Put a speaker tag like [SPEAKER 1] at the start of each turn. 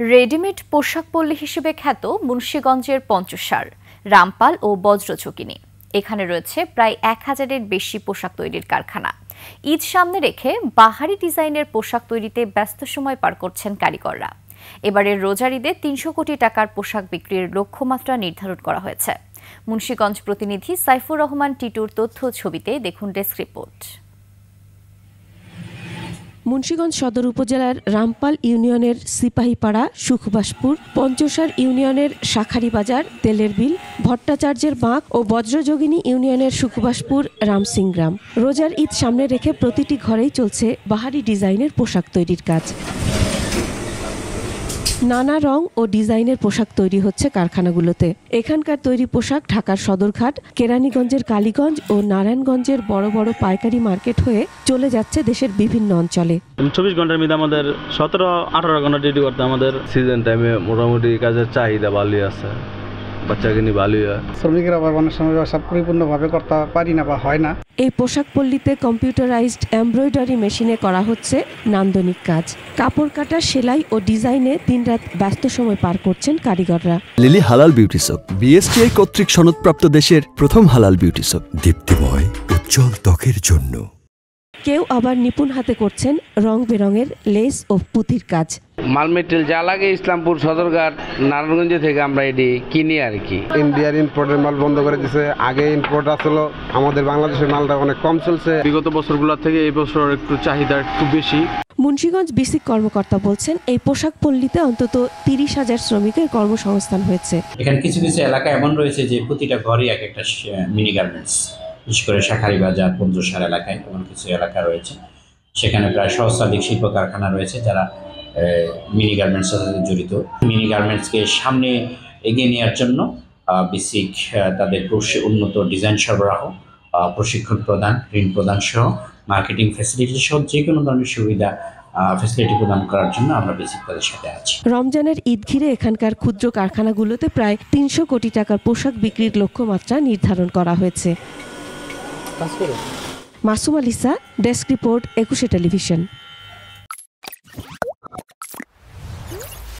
[SPEAKER 1] Readymade পোশাক পল্লী হিসেবে খ্যাত মুন্সিগঞ্জের পঞ্চসার, রামপাল ও বজ্রচকিনী। এখানে রয়েছে প্রায় 1000-এর বেশি পোশাক তৈরির কারখানা। ঈদ সামনে রেখে বাহারি ডিজাইনের পোশাক তৈরিতে ব্যস্ত সময় পার করছেন কারিগররা। এবারের রোজার ঈদে 300 কোটি টাকার পোশাক বিক্রির লক্ষ্যমাত্রা নির্ধারণ করা হয়েছে। মুন্সিগঞ্জ প্রতিনিধি সাইফুর রহমান টিটুর তথ্য ছবিতে দেখুন ডেস্ক রিপোর্ট।
[SPEAKER 2] মুন্সিগঞ্জ সদর উপজেলার রামপাল ইউনিয়নের সিপাহীপাড়া, সুখবাসপুর, পঞ্চসার ইউনিয়নের শাখারীবাজার, তেলের বিল, ভট্টাচার্যের বাঁক ও বজ্রযোগিনী ইউনিয়নের সুখবাসপুর, রামসিং গ্রাম। রোজার ঈদ সামনে রেখে প্রতিটি ঘরেই চলছে বাহারি ডিজাইনের পোশাক তৈরির কাজ। নানা রং ও ডিজাইনের পোশাক তৈরি হচ্ছে কারখানাগুলোতে। এখানকার তৈরি পোশাক ঢাকার সদরঘাট, কেরানীগঞ্জের কালীগঞ্জ ও নারায়ণগঞ্জের বড় বড় পাইকারি মার্কেট হয়ে চলে যাচ্ছে দেশের বিভিন্ন অঞ্চলে।
[SPEAKER 3] 24 ঘন্টার মধ্যে আমাদের 17-18 ঘন্টা ডিউটি করতে আমাদের সিজন টাইমে মোটামুটি কাজের চাহিদা ভালোই আছে। বাচ্চাকে ভালোই হয়।
[SPEAKER 4] শ্রমিকেরা অনেক সময় সব পরিপূর্ণভাবে করতে পারি না বা হয় না।
[SPEAKER 2] এই পোশাক পল্লীতে কম্পিউটারাইজড এমব্রয়ডারি মেশিনে করা হচ্ছে নান্দনিক কাজ। কাপড় কাটা, সেলাই ও ডিজাইনে দিনরাত ব্যস্ত সময় পার করছেন কারিগররা।
[SPEAKER 5] লিলি হালাল বিউটি সোপ, বিএসটিআই কর্তৃক সনদপ্রাপ্ত দেশের প্রথম হালাল বিউটি সোপ, দীপ্তিময় উজ্জ্বল ত্বকের জন্য।
[SPEAKER 2] কেউ আবার নিপুণ হাতে করছেন রং বেরঙের লেস ও পুঁতির কাজ।
[SPEAKER 6] মাল মেটেরিয়াল যা লাগে ইসলামপুর, সদরঘাট, নারায়ণগঞ্জ থেকে আমরা এটি কিনি আর কি।
[SPEAKER 4] ইন্ডিয়ার ইম্পোর্টের মাল বন্ধ করে দিয়েছে। আগে ইম্পোর্ট আসলো, আমাদের বাংলাদেশের মালটা অনেক কম চলছে।
[SPEAKER 3] বিগত বছরগুলো থেকে এই বছর একটু চাহিদা একটু বেশি।
[SPEAKER 2] মুন্সিগঞ্জ বিসিক কর্মকর্তা বলছেন, এই পোশাক পল্লীতে অন্তত 30,000 শ্রমিকের কর্মসংস্থান হয়েছে।
[SPEAKER 7] এখানে কিছু কিছু এলাকা এমন রয়েছে যে প্রতিটা ঘরে এক একটা মিনি গার্মেন্টস, বিশেষ করে শাখারীবাজার, পঞ্চসার এলাকায় এমন কিছু এলাকা রয়েছে। সেখানে প্রায় সহস্রাধিক শিল্প কারখানা রয়েছে যারা মিনি গার্মেন্টসের সাথে জড়িত। মিনি গার্মেন্টসকে সামনে এগিয়ে নেওয়ার জন্য বিসিক তাদের উন্নত ডিজাইন সরবরাহ, প্রশিক্ষণ প্রদান, ঋণ প্রদান সহ মার্কেটিং ফ্যাসিলিটি সহ যে কোনো ধরনের সুবিধা ফ্যাসিলিটি প্রদান করার জন্য আমরা বেসিক তাদের সাথে আছি।
[SPEAKER 2] রমজানের ঈদ ঘিরে এখানকার ক্ষুদ্র কারখানাগুলোতে প্রায় 300 কোটি টাকার পোশাক বিক্রির লক্ষ্যমাত্রা নির্ধারণ করা হয়েছে। Masum আলিসা, desk report, 21 television.